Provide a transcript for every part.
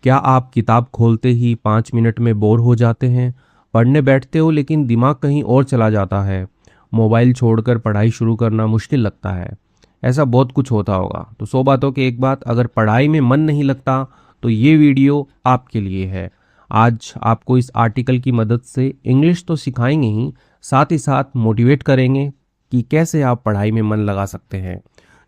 क्या आप किताब खोलते ही 5 मिनट में बोर हो जाते हैं? पढ़ने बैठते हो लेकिन दिमाग कहीं और चला जाता है? मोबाइल छोड़कर पढ़ाई शुरू करना मुश्किल लगता है? ऐसा बहुत कुछ होता होगा। तो 100 बातों की एक बात, अगर पढ़ाई में मन नहीं लगता तो ये वीडियो आपके लिए है। आज आपको इस आर्टिकल की मदद से इंग्लिश तो सिखाएंगे ही, साथ ही साथ मोटिवेट करेंगे कि कैसे आप पढ़ाई में मन लगा सकते हैं।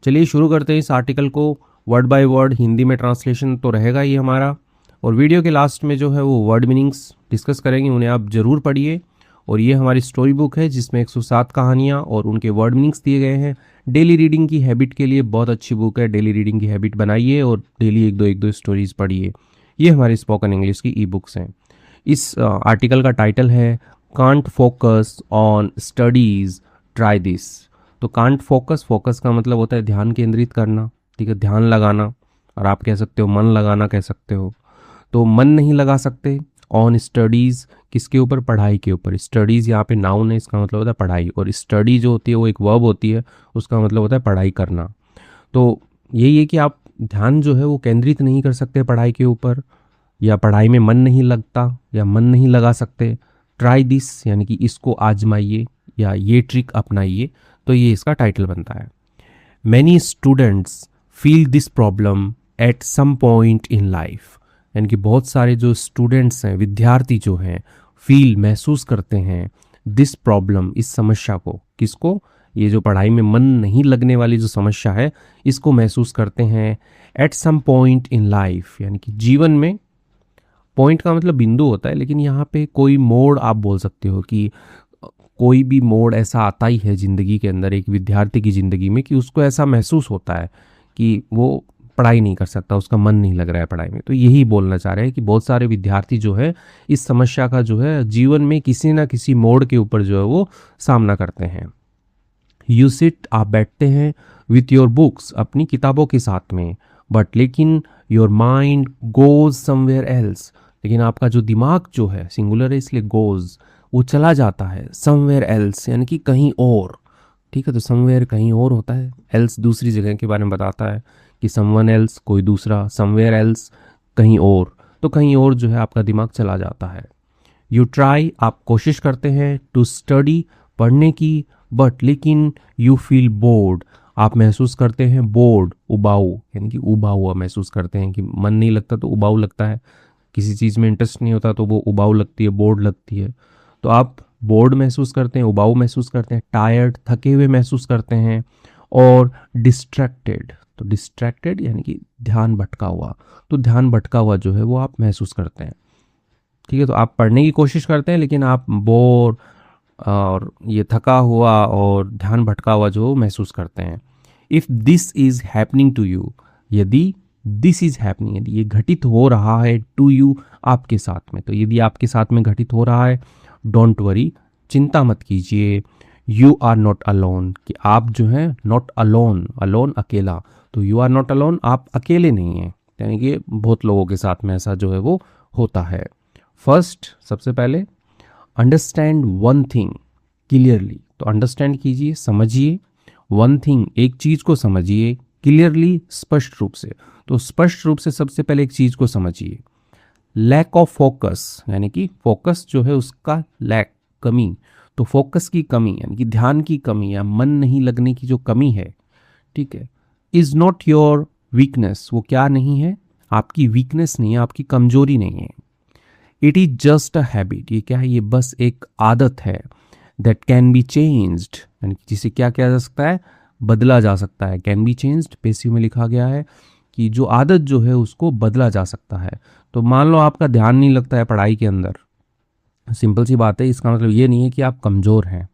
चलिए शुरू करते हैं इस आर्टिकल को। वर्ड बाय वर्ड हिंदी में ट्रांसलेशन तो रहेगा ही हमारा, और वीडियो के लास्ट में जो है वो वर्ड मीनिंग्स डिस्कस करेंगे, उन्हें आप ज़रूर पढ़िए। और ये हमारी स्टोरी बुक है जिसमें 107 कहानियाँ और उनके वर्ड मीनिंग्स दिए गए हैं। डेली रीडिंग की हैबिट के लिए बहुत अच्छी बुक है। डेली रीडिंग की हैबिट बनाइए और डेली एक दो स्टोरीज पढ़िए। ये हमारी स्पोकन इंग्लिश की ई बुक्स हैं। इस आर्टिकल का टाइटल है can't focus on studies, try this. तो कांट फोकस, फोकस का मतलब होता है ध्यान केंद्रित करना, ठीक है, ध्यान लगाना, और आप कह सकते हो मन लगाना कह सकते हो। तो मन नहीं लगा सकते ऑन स्टडीज़, किसके ऊपर? पढ़ाई के ऊपर। स्टडीज़ यहाँ पे नाउन है, इसका मतलब होता है पढ़ाई, और स्टडी जो होती है वो एक वर्ब होती है, उसका मतलब होता है पढ़ाई करना। तो यही है कि आप ध्यान जो है वो केंद्रित नहीं कर सकते पढ़ाई के ऊपर, या पढ़ाई में मन नहीं लगता या मन नहीं लगा सकते। ट्राई दिस यानी कि इसको आजमाइए या ये ट्रिक अपनाइए। तो ये इसका टाइटल बनता है। Many students feel this problem at some point in life, यानी कि बहुत सारे जो स्टूडेंट्स हैं, विद्यार्थी जो हैं, फील महसूस करते हैं दिस प्रॉब्लम, इस समस्या को। किसको? ये जो पढ़ाई में मन नहीं लगने वाली जो समस्या है, इसको महसूस करते हैं at some point in life, यानी कि जीवन में। पॉइंट का मतलब बिंदु होता है, लेकिन यहाँ पे कोई मोड़ आप बोल सकते हो कि कोई भी मोड़ ऐसा आता ही है ज़िंदगी के अंदर, एक विद्यार्थी की ज़िंदगी में, कि उसको ऐसा महसूस होता है कि वो पढ़ाई नहीं कर सकता, उसका मन नहीं लग रहा है पढ़ाई में। तो यही बोलना चाह रहे हैं कि बहुत सारे विद्यार्थी जो है इस समस्या का जो है जीवन में किसी ना किसी मोड़ के ऊपर जो है वो सामना करते हैं। यू सिट, आप बैठते हैं, विथ योर बुक्स, अपनी किताबों के साथ में, बट लेकिन your mind goes somewhere else, लेकिन आपका जो दिमाग जो है, सिंगुलर है इसलिए गोज, वो चला जाता है समवेयर एल्स, यानी कि कहीं और, ठीक है। तो समवेयर कहीं और होता है, एल्स दूसरी जगह के बारे में बताता है कि समवन एल्स कोई दूसरा, समवेयर एल्स कहीं और। तो कहीं और जो है आपका दिमाग चला जाता है। यू ट्राई, आप कोशिश करते हैं, टू स्टडी, पढ़ने की, बट लेकिन यू फील बोर्ड, आप महसूस करते हैं बोर्ड, उबाऊ, यानी कि उबा हुआ महसूस करते हैं कि मन नहीं लगता तो उबाऊ लगता है, किसी चीज़ में इंटरेस्ट नहीं होता तो वो उबाऊ लगती है, बोर्ड लगती है। तो आप बोर्ड महसूस करते हैं, उबाऊ महसूस करते हैं, टायर्ड, थके हुए महसूस करते हैं, और डिस्ट्रैक्टेड, तो डिस्ट्रैक्टेड यानी कि ध्यान भटका हुआ, तो ध्यान भटका हुआ जो है वो आप महसूस करते हैं, ठीक है। तो आप पढ़ने की कोशिश करते हैं लेकिन आप बोर और ये थका हुआ और ध्यान भटका हुआ जो महसूस करते हैं। If this is happening to you, यदि दिस इज़ हैपनिंग, यदि ये घटित हो रहा है, टू यू, आपके साथ में, तो यदि आपके साथ में घटित हो रहा है, डोंट वरी, चिंता मत कीजिए। यू आर नॉट अलोन, कि आप जो हैं, नॉट अलोन, अलोन अकेला, तो यू आर नॉट अलोन, आप अकेले नहीं हैं, यानी कि बहुत लोगों के साथ में ऐसा जो है वो होता है। फर्स्ट, सबसे पहले, अंडरस्टैंड वन थिंग क्लियरली, तो अंडरस्टैंड कीजिए, समझिए, वन थिंग, एक चीज़ को समझिए, क्लियरली, स्पष्ट रूप से। तो स्पष्ट रूप से सबसे पहले एक चीज़ को समझिए। लैक ऑफ फोकस, यानी कि फोकस जो है उसका लैक, कमी, तो फोकस की कमी यानी कि ध्यान की कमी या मन नहीं लगने की जो कमी है, ठीक है। इज़ नॉट योर वीकनेस, वो क्या नहीं है? आपकी वीकनेस नहीं है, आपकी कमजोरी नहीं है। It is just a habit, ये क्या है? ये बस एक आदत है। दैट कैन बी चेंज्ड, यानी कि जिसे क्या किया जा सकता है? बदला जा सकता है। कैन बी चेंज्ड पैसिव में लिखा गया है कि जो आदत जो है उसको बदला जा सकता है। तो मान लो आपका ध्यान नहीं लगता है पढ़ाई के अंदर, सिंपल सी बात है, इसका मतलब ये नहीं है कि आप कमज़ोर हैं,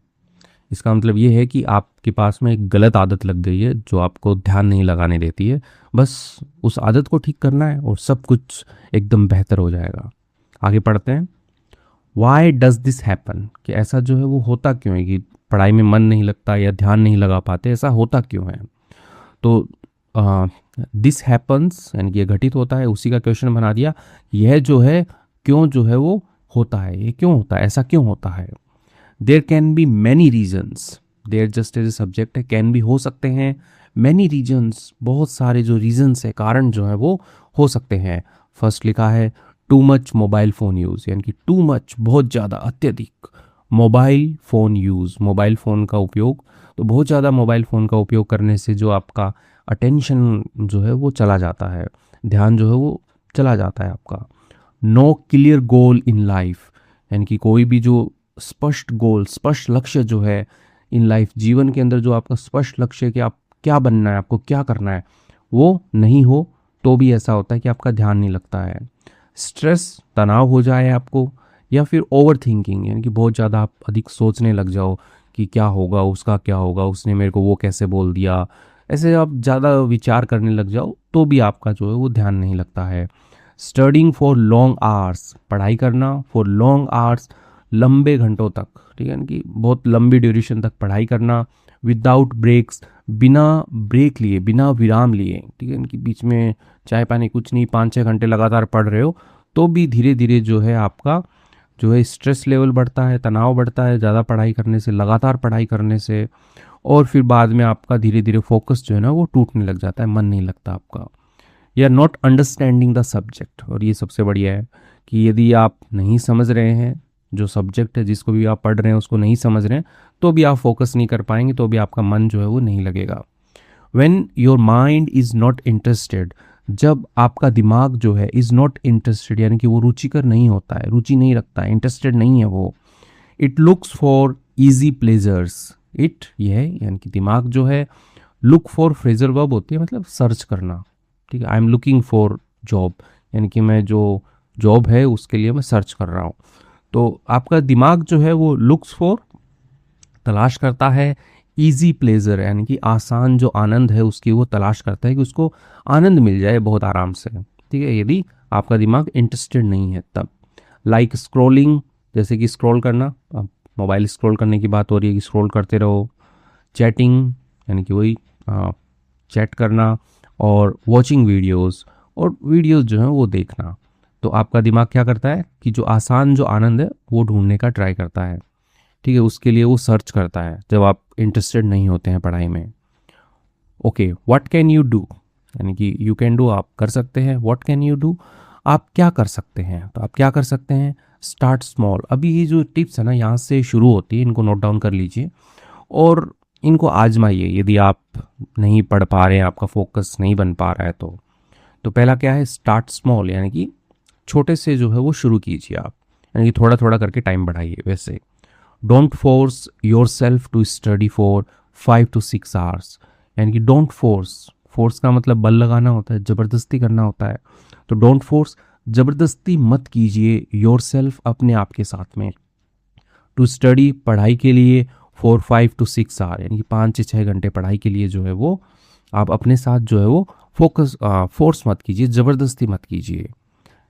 इसका मतलब ये है कि आपके पास में एक गलत आदत लग गई है जो आपको ध्यान नहीं लगाने देती है। बस उस आदत को ठीक करना है और सब कुछ एकदम बेहतर हो जाएगा। आगे पढ़ते हैं। वाई डज दिस हैपन, कि ऐसा जो है वो होता क्यों है कि पढ़ाई में मन नहीं लगता या ध्यान नहीं लगा पाते, ऐसा होता क्यों है? तो दिस हैपन्स यानी कि ये घटित होता है, उसी का क्वेश्चन बना दिया। यह जो है क्यों जो है वो होता है, ये क्यों होता है, ऐसा क्यों होता है? There can be many reasons, there just as a subject है, कैन भी हो सकते हैं, मैनी रीजन्स, बहुत सारे जो रीजन्स है, कारण जो है वो हो सकते हैं। फर्स्ट लिखा है too much mobile phone use, यानी कि टू मच बहुत ज़्यादा, अत्यधिक mobile phone use, mobile phone का उपयोग। तो बहुत ज़्यादा मोबाइल फ़ोन का उपयोग करने से जो आपका अटेंशन जो है वो चला जाता है, ध्यान जो है वो चला जाता है आपका। No clear goal in life, यानी कि कोई भी जो स्पष्ट गोल, स्पष्ट लक्ष्य जो है इन लाइफ, जीवन के अंदर जो आपका स्पष्ट लक्ष्य है कि आप क्या बनना है, आपको क्या करना है, वो नहीं हो तो भी ऐसा होता है कि आपका ध्यान नहीं लगता है। स्ट्रेस, तनाव हो जाए आपको, या फिर ओवर थिंकिंग, यानी कि बहुत ज़्यादा आप अधिक सोचने लग जाओ कि क्या होगा, उसका क्या होगा, उसने मेरे को वो कैसे बोल दिया, ऐसे आप ज़्यादा विचार करने लग जाओ तो भी आपका जो है वो ध्यान नहीं लगता है। स्टडिंग फॉर लॉन्ग आवर्स, पढ़ाई करना फॉर लॉन्ग आवर्स, लंबे घंटों तक, ठीक है, यानी कि बहुत लंबी ड्यूरेशन तक पढ़ाई करना, विदाउट ब्रेक्स, बिना ब्रेक लिए, बिना विराम लिए, ठीक है, इनकी बीच में चाय पानी कुछ नहीं, 5-6 घंटे लगातार पढ़ रहे हो तो भी धीरे धीरे जो है आपका जो है स्ट्रेस लेवल बढ़ता है, तनाव बढ़ता है ज़्यादा पढ़ाई करने से, लगातार पढ़ाई करने से। और फिर बाद में आपका धीरे धीरे फोकस जो है ना वो टूटने लग जाता है, मन नहीं लगता आपका। या नॉट अंडरस्टैंडिंग द सब्जेक्ट, और ये सबसे बढ़िया है कि यदि आप नहीं समझ रहे हैं, जो सब्जेक्ट है जिसको भी आप पढ़ रहे हैं उसको नहीं समझ रहे हैं, तो भी आप फोकस नहीं कर पाएंगे, तो भी आपका मन जो है वो नहीं लगेगा। When your mind is not interested, जब आपका दिमाग जो है इज़ नॉट इंटरेस्टेड, यानी कि वो रुचिकर नहीं होता है, रुचि नहीं रखता है, इंटरेस्टेड नहीं है वो। It looks for easy pleasures, it ये है यानी कि दिमाग जो है, लुक फॉर फ्रेजर वर्ब होती है, मतलब सर्च करना, ठीक है। I am looking for job, यानी कि मैं जो जॉब है उसके लिए मैं सर्च कर रहा हूँ। तो आपका दिमाग जो है वो लुक्स फॉर, तलाश करता है, इजी प्लेजर, यानी कि आसान जो आनंद है उसकी वो तलाश करता है कि उसको आनंद मिल जाए बहुत आराम से, ठीक है, यदि आपका दिमाग इंटरेस्टेड नहीं है तब। लाइक स्क्रॉलिंग, जैसे कि स्क्रॉल करना, अब मोबाइल स्क्रॉल करने की बात हो रही है कि स्क्रॉल करते रहो। चैटिंग, यानी कि वही चैट करना, और वॉचिंग वीडियोस, और वीडियोस जो हैं वो देखना। तो आपका दिमाग क्या करता है कि जो आसान जो आनंद है वो ढूंढने का ट्राई करता है, ठीक है, उसके लिए वो सर्च करता है जब आप इंटरेस्टेड नहीं होते हैं पढ़ाई में। Okay, what can you do, यानी कि यू कैन डू, आप कर सकते हैं, व्हाट कैन यू डू, आप क्या कर सकते हैं, तो आप क्या कर सकते हैं। स्टार्ट स्मॉल, अभी ये जो टिप्स है ना यहाँ से शुरू होती है, इनको नोट डाउन कर लीजिए और इनको आजमाइए। यदि आप नहीं पढ़ पा रहे हैं, आपका फोकस नहीं बन पा रहा है तो पहला क्या है, स्टार्ट स्मॉल, यानी कि छोटे से जो है वो शुरू कीजिए आप, यानी कि थोड़ा थोड़ा करके टाइम बढ़ाइए। वैसे don't force yourself to study for 5 to 6 hours, यानी कि डोंट फोर्स, फोर्स का मतलब बल लगाना होता है, ज़बरदस्ती करना होता है। तो डोंट फोर्स, ज़बरदस्ती मत कीजिए योर सेल्फ, अपने आप के साथ में, टू स्टडी, पढ़ाई के लिए, फॉर 5 to 6 आवर, यानी कि 5 से 6 घंटे पढ़ाई के लिए जो है वो आप अपने साथ जो है वो फोकस, फोर्स मत कीजिए, ज़बरदस्ती मत कीजिए।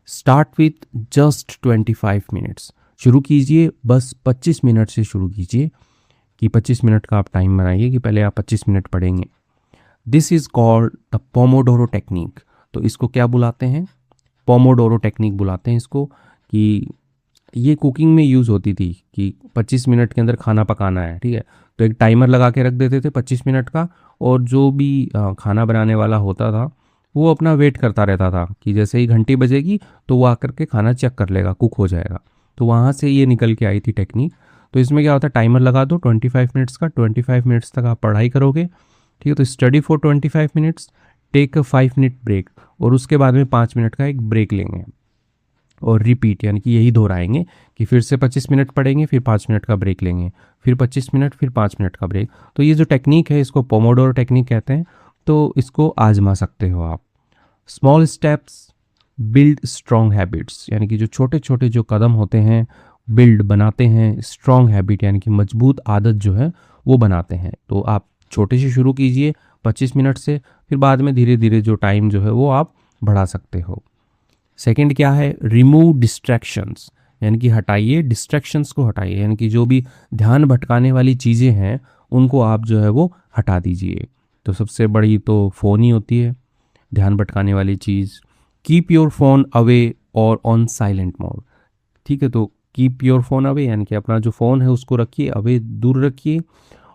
स्टार्ट विथ जस्ट 25 मिनट्स, शुरू कीजिए बस 25 मिनट से शुरू कीजिए, कि 25 मिनट का आप टाइम बनाइए कि पहले आप 25 मिनट पढ़ेंगे। This is called the Pomodoro technique, तो इसको क्या बुलाते हैं, पोमोडोरो टेक्निक बुलाते हैं इसको। कि ये कुकिंग में यूज़ होती थी कि 25 मिनट के अंदर खाना पकाना है, ठीक है, तो एक टाइमर लगा के रख देते थे 25 मिनट का, और जो भी खाना बनाने वाला होता था वो अपना वेट करता रहता था कि जैसे ही घंटी बजेगी तो वो आकर के खाना चेक कर लेगा, कुक हो जाएगा। तो वहाँ से ये निकल के आई थी टेक्निक। तो इसमें क्या होता है, टाइमर लगा दो 25 मिनट्स का, 25 मिनट्स तक आप पढ़ाई करोगे, ठीक है, तो study for 25 minutes, take a 5 minute break, और उसके बाद में 5 मिनट का एक ब्रेक लेंगे, और रिपीट, यानी कि यही दोहराएंगे कि फिर से 25 मिनट पढ़ेंगे, फिर 5 मिनट का ब्रेक लेंगे, फिर 25 मिनट, फिर 5 मिनट का ब्रेक। तो ये जो टेक्निक है इसको पोमोडोरो टेक्निक कहते हैं, तो इसको आजमा सकते हो आप। Small steps build strong habits, यानी कि जो छोटे छोटे जो कदम होते हैं बिल्ड बनाते हैं स्ट्रॉन्ग हैबिट, यानी कि मजबूत आदत जो है वो बनाते हैं। तो आप छोटे से शुरू कीजिए 25 मिनट से, फिर बाद में धीरे धीरे जो टाइम जो है वो आप बढ़ा सकते हो। सेकंड क्या है, रिमूव डिस्ट्रैक्शंस, यानी कि हटाइए, डिस्ट्रैक्शंस को हटाइए, यानी कि जो भी ध्यान भटकाने वाली चीज़ें हैं उनको आप जो है वो हटा दीजिए। तो सबसे बड़ी तो फ़ोन ही होती है ध्यान भटकाने वाली चीज़। कीप योर फोन अवे और ऑन साइलेंट मोड, ठीक है, तो कीप योर फोन अवे, यानी कि अपना जो फ़ोन है उसको रखिए अवे, दूर रखिए,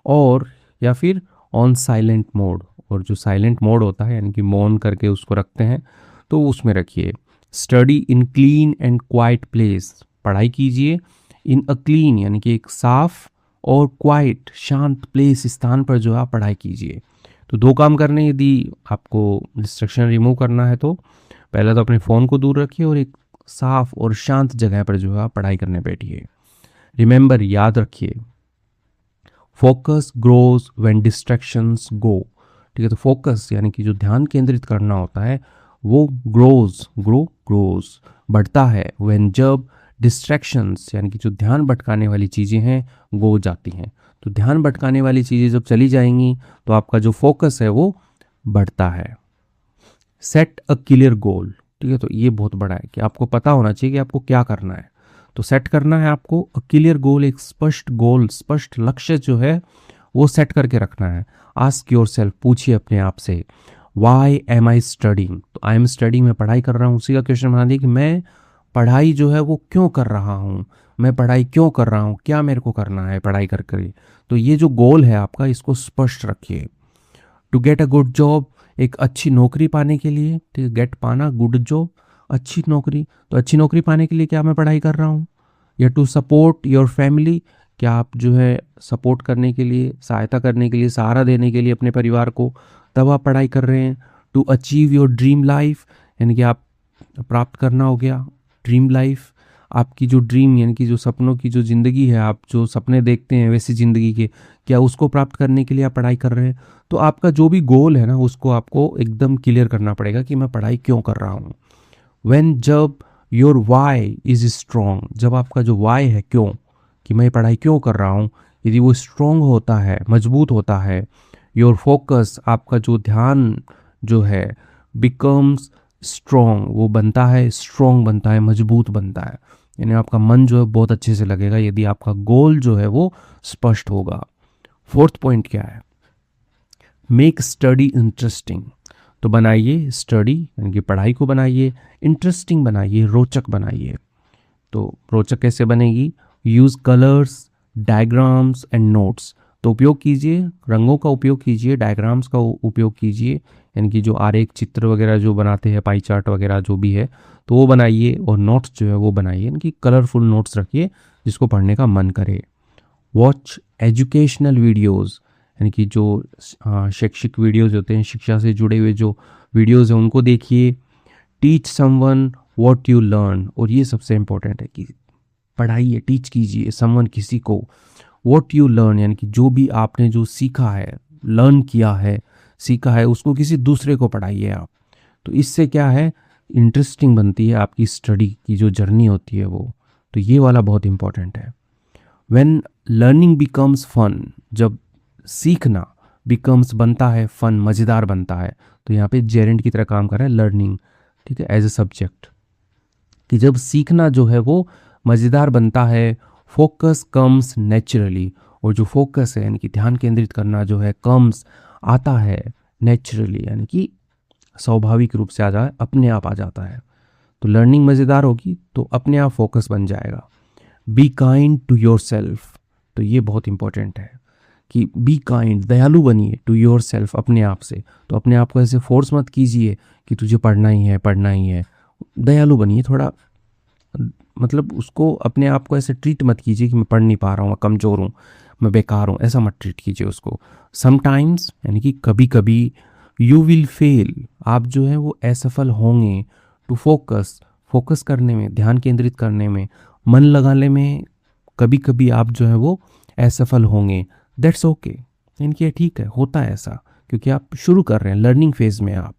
और या फिर ऑन साइलेंट मोड, और जो साइलेंट मोड होता है यानी कि मौन करके उसको रखते हैं तो उसमें रखिए। Study in clean and quite place, पढ़ाई कीजिए इन अ क्लीन यानी कि एक साफ और क्वाइट शांत प्लेस, स्थान पर जो है आप पढ़ाई कीजिए। तो दो काम करने, यदि आपको डिस्ट्रक्शन रिमूव करना है तो पहले तो अपने फ़ोन को दूर रखिए और एक साफ और शांत जगह पर जो है आप पढ़ाई करने बैठिए। रिमेंबर, याद रखिए, फोकस ग्रोज व्हेन डिस्ट्रैक्शंस गो। ठीक है, तो फोकस यानी कि जो ध्यान केंद्रित करना होता है वो ग्रोज बढ़ता है व्हेन, जब डिस्ट्रैक्शंस यानी कि जो ध्यान भटकाने वाली चीज़ें हैं गो जाती हैं। तो ध्यान भटकाने वाली चीज़ें जब चली जाएंगी तो आपका जो फोकस है वो बढ़ता है। Set a clear goal. ठीक है, तो ये बहुत बड़ा है कि आपको पता होना चाहिए कि आपको क्या करना है। तो सेट करना है आपको अ क्लियर गोल, एक स्पष्ट गोल, स्पष्ट लक्ष्य जो है वो सेट करके रखना है। आस्क योर सेल्फ, पूछिए अपने आप से, वाई एम आई स्टडिंग। तो आई एम स्टडिंग, मैं पढ़ाई कर रहा हूँ, उसी का क्वेश्चन बना दिए कि मैं पढ़ाई जो है वो क्यों कर रहा हूँ, मैं पढ़ाई क्यों कर रहा हूँ, क्या मेरे को करना है पढ़ाई कर कर। तो ये जो गोल है आपका, इसको स्पष्ट रखिए। To get a good job, एक अच्छी नौकरी पाने के लिए। ठीक है, गेट पाना, गुड जॉब अच्छी नौकरी, तो अच्छी नौकरी पाने के लिए क्या मैं पढ़ाई कर रहा हूँ। या टू सपोर्ट योर फैमिली, क्या आप जो है सपोर्ट करने के लिए, सहायता करने के लिए, सहारा देने के लिए अपने परिवार को, तब आप पढ़ाई कर रहे हैं। To achieve your dream life, यानी कि आप प्राप्त करना हो गया ड्रीम लाइफ, आपकी जो ड्रीम यानी कि जो सपनों की जो ज़िंदगी है, आप जो सपने देखते हैं वैसी ज़िंदगी के, क्या उसको प्राप्त करने के लिए आप पढ़ाई कर रहे हैं। तो आपका जो भी गोल है ना, उसको आपको एकदम क्लियर करना पड़ेगा कि मैं पढ़ाई क्यों कर रहा हूँ। व्हेन, जब योर वाई इज स्ट्रॉन्ग, जब आपका जो वाई है, क्यों, कि मैं पढ़ाई क्यों कर रहा हूँ, यदि वो स्ट्रॉन्ग होता है, मजबूत होता है, योर फोकस, आपका जो ध्यान जो है, बिकम्स स्ट्रॉन्ग, वो बनता है, स्ट्रॉन्ग बनता है, मजबूत बनता है, यानी आपका मन जो है बहुत अच्छे से लगेगा यदि आपका गोल जो है वो स्पष्ट होगा। फोर्थ पॉइंट क्या है, मेक स्टडी इंटरेस्टिंग। तो बनाइए स्टडी यानी कि पढ़ाई को बनाइए इंटरेस्टिंग, बनाइए रोचक बनाइए। तो रोचक कैसे बनेगी, use colours, diagrams and notes. तो उपयोग कीजिए, रंगों का उपयोग कीजिए, डायग्राम्स का उपयोग कीजिए, यानी कि जो आरेख चित्र वगैरह जो बनाते हैं, पाई चार्ट वगैरह जो भी है, तो वो बनाइए, और नोट्स जो है वो बनाइए, यानी कि कलरफुल नोट्स रखिए जिसको पढ़ने का मन करे। वॉच एजुकेशनल वीडियोज़, यानी कि जो शैक्षिक वीडियोज़ होते हैं, शिक्षा से जुड़े हुए जो वीडियोज़ हैं उनको देखिए। Teach someone what you learn, और ये सबसे इम्पोर्टेंट है कि पढ़ाइए, टीच कीजिए समवन, किसी को, व्हाट यू लर्न, यानी कि जो भी आपने जो सीखा है, लर्न किया है, सीखा है, उसको किसी दूसरे को पढ़ाइए आप। तो इससे क्या है, इंटरेस्टिंग बनती है आपकी स्टडी की जो जर्नी होती है वो। तो ये वाला बहुत इंपॉर्टेंट है। व्हेन लर्निंग बिकम्स फन, जब सीखना बिकम्स बनता है फन, मज़ेदार बनता है, तो यहाँ पे जेरेंट की तरह काम कर रहा है लर्निंग, ठीक है, एज ए सब्जेक्ट, कि जब सीखना जो है वो मज़ेदार बनता है, फोकस कम्स नेचुरली, और जो फोकस है यानी कि ध्यान केंद्रित करना जो है, कम्स आता है नेचुरली, यानी कि स्वाभाविक रूप से आ जाए, अपने आप आ जाता है। तो लर्निंग मज़ेदार होगी तो अपने आप फोकस बन जाएगा। Be kind to yourself, तो ये बहुत इंपॉर्टेंट है कि बी काइंड, दयालु बनिए, टू योर सेल्फ, अपने आप से। तो अपने आप को ऐसे फोर्स मत कीजिए कि तुझे पढ़ना ही है, पढ़ना ही है। दयालु बनिए थोड़ा, मतलब उसको, अपने आप को ऐसे ट्रीट मत कीजिए कि मैं पढ़ नहीं पा रहा हूँ, मैं कमज़ोर हूँ, मैं बेकार हूँ, ऐसा मत ट्रीट कीजिए उसको। समटाइम्स यानी कि कभी कभी, यू विल फेल, आप जो है वो असफल होंगे। टू फोकस, फोकस करने में, ध्यान केंद्रित करने में, मन लगाने में कभी कभी आप जो है वो असफल होंगे। दैट्स ओके, यानी कि ठीक है, होता है ऐसा, क्योंकि आप शुरू कर रहे हैं, लर्निंग फेज में आप।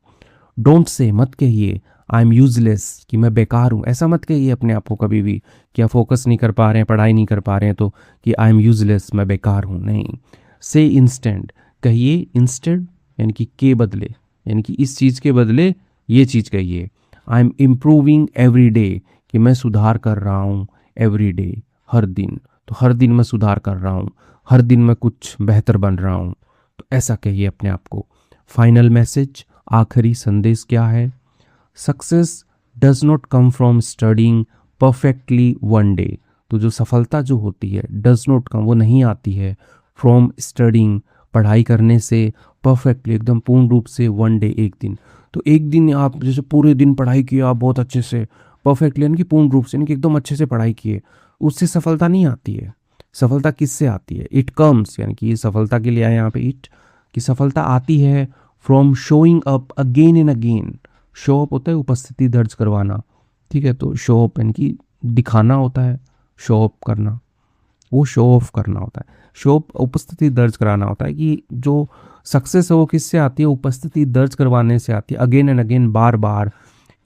डोंट से, मत कहिए आई एम यूजलेस, कि मैं बेकार हूँ, ऐसा मत कहिए अपने आप को कभी भी कि आप फोकस नहीं कर पा रहे हैं, पढ़ाई नहीं कर पा रहे हैं तो कि आई एम यूजलेस, मैं बेकार हूँ, नहीं। से इंस्टेंट, कहिए इंस्टेंट यानी कि के बदले, यानी कि इस चीज़ के बदले ये चीज़ कहिए। I am improving every day, कि मैं सुधार कर रहा हूँ, एवरी डे, हर दिन, तो हर दिन मैं सुधार कर रहा हूँ, हर दिन मैं कुछ बेहतर बन रहा हूँ, तो ऐसा कहिए अपने आप को। फाइनल मैसेज, आखिरी संदेश क्या है, success does not come from studying perfectly one day. तो जो सफलता जो होती है, डज नॉट कम, वो नहीं आती है फ्रॉम स्टडिंग, पढ़ाई करने से, परफेक्टली, एकदम पूर्ण रूप से, वन डे, एक दिन। तो एक दिन आप जैसे पूरे दिन पढ़ाई किए आप बहुत अच्छे से, परफेक्टली, यानी कि पूर्ण रूप से, यानी कि एकदम अच्छे से पढ़ाई किए, उससे सफलता नहीं आती है। सफलता किससे आती है? इट कम्स, यानी कि ये सफलता के लिए आया यहाँ पे इट, कि सफलता आती है from showing up again and again. Show up होता है उपस्थिति दर्ज करवाना, ठीक है, तो शो अप यानी कि दिखाना होता है, शो अप करना, वो शो ऑफ करना होता है। शो उपस्थिति दर्ज कराना होता है, कि जो सक्सेस है वो किससे आती है? उपस्थिति दर्ज करवाने से आती है, अगेन एंड अगेन, बार बार,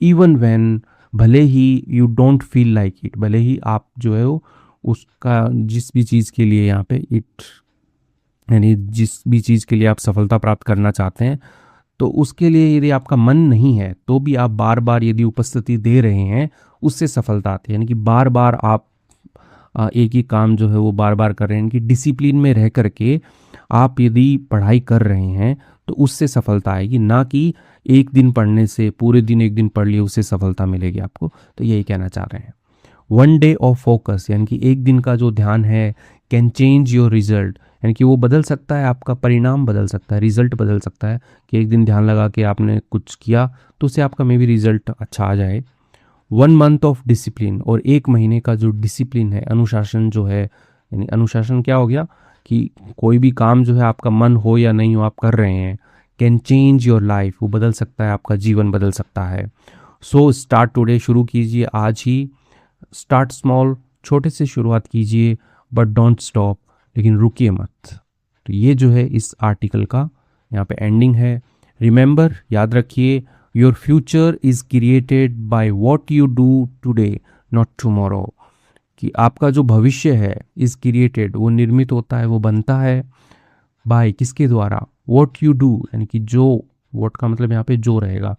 इवन व्हेन, भले ही you don't feel like it, भले ही आप जो है वो उसका जिस भी चीज़ के लिए यहाँ पे इट, यानी जिस भी चीज़ के लिए आप सफलता प्राप्त करना चाहते हैं, तो उसके लिए यदि आपका मन नहीं है तो भी आप बार बार यदि उपस्थिति दे रहे हैं, उससे सफलता आती है। यानी कि बार बार आप एक ही काम जो है वो बार बार कर रहे हैं, कि डिसिप्लिन में रह करके आप यदि पढ़ाई कर रहे हैं तो उससे सफलता आएगी, ना कि एक दिन पढ़ने से, पूरे दिन एक दिन पढ़ लिए उससे सफलता मिलेगी आपको। तो यही कहना चाह रहे हैं। वन डे ऑफ फोकस, यानी कि एक दिन का जो ध्यान है, कैन चेंज योर रिजल्ट, यानी कि वो बदल सकता है, आपका परिणाम बदल सकता है, रिजल्ट बदल सकता है। कि एक दिन ध्यान लगा के आपने कुछ किया तो उससे आपका मे बी रिजल्ट अच्छा आ जाए। वन मंथ ऑफ डिसिप्लिन, और एक महीने का जो डिसिप्लिन है, अनुशासन जो है, यानी अनुशासन क्या हो गया? कि कोई भी काम जो है आपका मन हो या नहीं हो आप कर रहे हैं, कैन चेंज योर लाइफ, वो बदल सकता है, आपका जीवन बदल सकता है। सो स्टार्ट टुडे, शुरू कीजिए आज ही। स्टार्ट स्मॉल, छोटे से शुरुआत कीजिए, बट डोंट स्टॉप, लेकिन रुकिए मत। तो ये जो है इस आर्टिकल का यहाँ पे एंडिंग है। रिमेंबर, याद रखिए, your future is created by what you do today, not tomorrow. कि आपका जो भविष्य है इज क्रिएटेड, वो निर्मित होता है, वो बनता है, बाय किसके द्वारा? व्हाट यू डू, यानी कि जो, व्हाट का मतलब यहाँ पे जो रहेगा,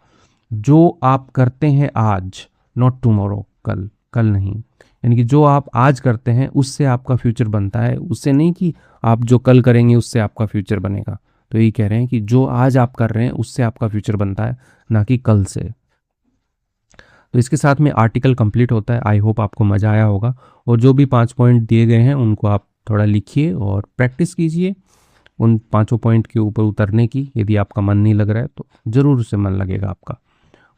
जो आप करते हैं आज, नॉट टुमारो, कल, कल नहीं, यानी कि जो आप आज करते हैं उससे आपका फ्यूचर बनता है, उससे नहीं कि आप जो कल करेंगे उससे आपका फ्यूचर बनेगा। तो यही कह रहे हैं कि जो आज आप कर रहे हैं उससे आपका फ्यूचर बनता है, ना कि कल से। तो इसके साथ में आर्टिकल कंप्लीट होता है। आई होप आपको मज़ा आया होगा, और जो भी 5 पॉइंट दिए गए हैं उनको आप थोड़ा लिखिए और प्रैक्टिस कीजिए उन 5 पॉइंट के ऊपर उतरने की। यदि आपका मन नहीं लग रहा है तो ज़रूर उससे मन लगेगा आपका,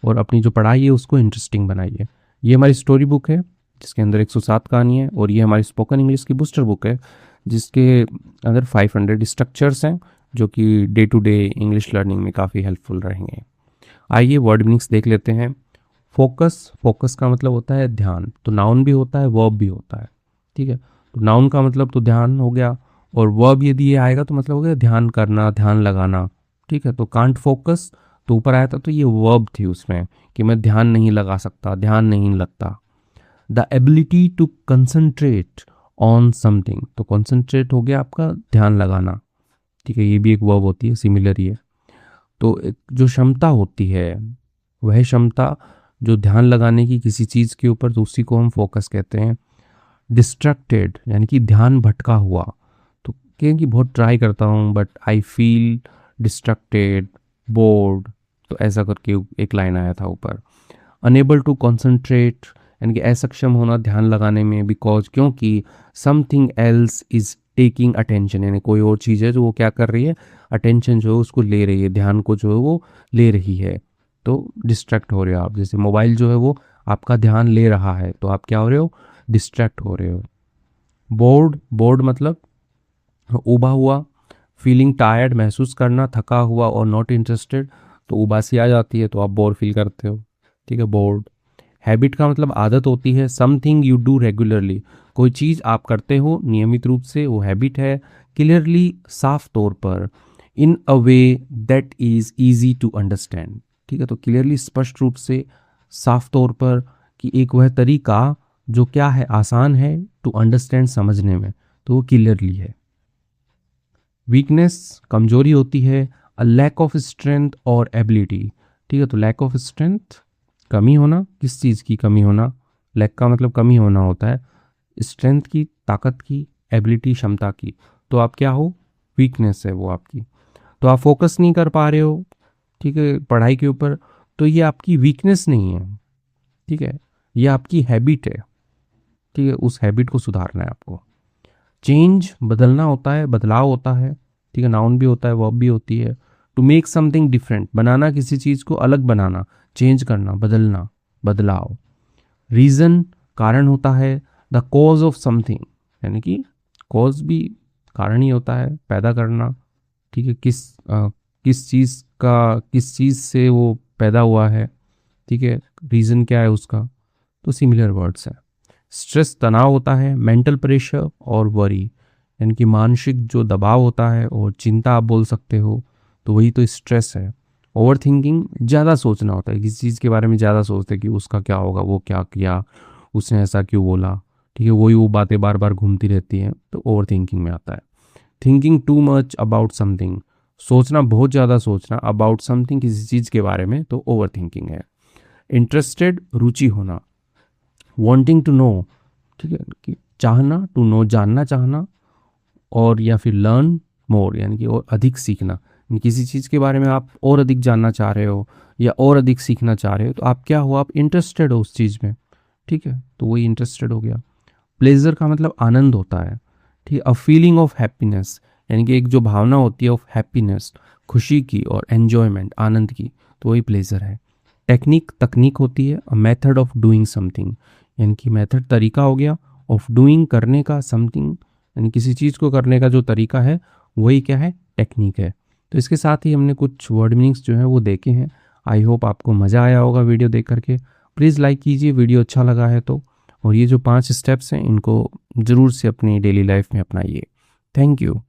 और अपनी जो पढ़ाई है उसको इंटरेस्टिंग बनाइए। ये हमारी स्टोरी बुक है जिसके अंदर 107 कहानी है, और ये हमारी स्पोकन इंग्लिश की बूस्टर बुक है जिसके अंदर 500 स्ट्रक्चर्स हैं जो कि day to day English learning में काफ़ी हेल्पफुल रहेंगे। आइए वर्ड मीनिंग्स देख लेते हैं। फोकस, फोकस का मतलब होता है ध्यान, तो नाउन भी होता है, वर्ब भी होता है, ठीक है। तो नाउन का मतलब तो ध्यान हो गया, और वर्ब यदि ये आएगा तो मतलब हो गया ध्यान करना, ध्यान लगाना, ठीक है। तो कांट फोकस तो ऊपर आया था, तो ये वर्ब थी उसमें, कि मैं ध्यान नहीं लगा सकता, ध्यान नहीं लगता। The ability to concentrate on something, तो कंसंट्रेट हो गया आपका ध्यान लगाना, ठीक है, ये भी एक वर्ब होती है, सिमिलर ही है। तो एक जो क्षमता होती है, वह क्षमता जो ध्यान लगाने की किसी चीज़ के ऊपर, तो उसी को हम फोकस कहते हैं। डिस्ट्रैक्टेड, यानी कि ध्यान भटका हुआ, तो कहें कि बहुत ट्राई करता हूँ but I feel distracted, board, तो ऐसा करके एक लाइन आया था ऊपर। अनेबल टू कॉन्सेंट्रेट, यानी कि असक्षम होना ध्यान लगाने में, बिकॉज, क्योंकि something else is taking attention, यानी कोई और चीज़ है जो वो क्या कर रही है, अटेंशन जो है उसको ले रही है, ध्यान को जो है वो ले रही है, तो डिस्ट्रैक्ट हो रहे हो आप। जैसे मोबाइल जो है वो आपका ध्यान ले रहा है, तो आप क्या हो रहे हो, डिस्ट्रैक्ट हो रहे हो। बोर्ड, बोर्ड मतलब उबा हुआ, फीलिंग टायर्ड, महसूस करना थका हुआ, और नॉट इंटरेस्टेड, तो उबासी आ जाती है तो आप बोर फील करते हो, ठीक है, बोर्ड। हैबिट का मतलब आदत होती है, समथिंग यू डू रेगुलरली, कोई चीज़ आप करते हो नियमित रूप से, वो हैबिट है। क्लियरली, साफ तौर पर। In a way that is easy to understand, ठीक है, तो क्लियरली, स्पष्ट रूप से, साफ तौर पर, कि एक वह तरीका जो क्या है, आसान है, टू अंडरस्टैंड, समझने में, तो वो क्लियरली है। वीकनेस, कमजोरी होती है, अ लैक ऑफ स्ट्रेंथ और एबिलिटी, ठीक है, तो लैक ऑफ स्ट्रेंथ, कमी होना, किस चीज़ की कमी होना, लैक का मतलब कमी होना होता है, स्ट्रेंथ की, ताकत की, एबिलिटी क्षमता की, तो आप क्या हो, वीकनेस है वो आपकी। तो आप फोकस नहीं कर पा रहे हो, ठीक है, पढ़ाई के ऊपर, तो ये आपकी वीकनेस नहीं है, ठीक है, ये आपकी हैबिट है, ठीक है, उस हैबिट को सुधारना है आपको। चेंज, बदलना होता है, बदलाव होता है, ठीक है, नाउन भी होता है, वर्ब भी होती है। टू मेक समथिंग डिफरेंट, बनाना किसी चीज़ को अलग बनाना, चेंज करना, बदलना, बदलाव। रीज़न कारण होता है, द कॉज ऑफ समथिंग यानी कि कॉज भी कारण ही होता है, पैदा करना, ठीक है, किस चीज़ से वो पैदा हुआ है, ठीक है, रीज़न क्या है उसका, तो सिमिलर वर्ड्स है। स्ट्रेस तनाव होता है, मेंटल प्रेशर और वरी यानी कि मानसिक जो दबाव होता है, और चिंता आप बोल सकते हो, तो वही तो स्ट्रेस है। ओवर थिंकिंग ज़्यादा सोचना होता है, किसी चीज़ के बारे में ज़्यादा सोचते हैं कि उसका क्या होगा, वो क्या किया, उसने ऐसा क्यों बोला, ठीक है, वही वो बातें बार बार घूमती रहती हैं, तो ओवर थिंकिंग में आता है। Thinking too much about something, सोचना, बहुत ज़्यादा सोचना, अबाउट समथिंग किसी चीज़ के बारे में, तो ओवर थिंकिंग है। इंटरेस्टेड रुचि होना, वांटिंग टू नो, ठीक है, कि चाहना, टू नो जानना चाहना, और या फिर लर्न मोर यानी कि और अधिक सीखना, यानी किसी चीज़ के बारे में आप और अधिक जानना चाह रहे हो या और अधिक सीखना चाह रहे हो, तो आप क्या हो, आप इंटरेस्टेड हो उस चीज़ में, ठीक है, तो वही इंटरेस्टेड हो गया। प्लेजर का मतलब आनंद होता है, ठीक है, अ फीलिंग ऑफ हैप्पीनेस यानी कि एक जो भावना होती है ऑफ हैप्पीनेस, खुशी की, और एन्जॉयमेंट, आनंद की, तो वही प्लेजर है। टेक्निक तकनीक होती है, a method of doing something यानी कि मेथड तरीका हो गया, ऑफ डूइंग करने का, समथिंग यानी किसी चीज़ को करने का जो तरीका है, वही क्या है, टेक्निक है। तो इसके साथ ही हमने कुछ वर्ड मीनिंग्स जो हैं वो देखे हैं। आई होप आपको मज़ा आया होगा वीडियो देख करके। प्लीज़ लाइक कीजिए वीडियो अच्छा लगा है तो, और ये जो 5 स्टेप्स हैं इनको ज़रूर से अपनी डेली लाइफ में अपनाइए। Thank you.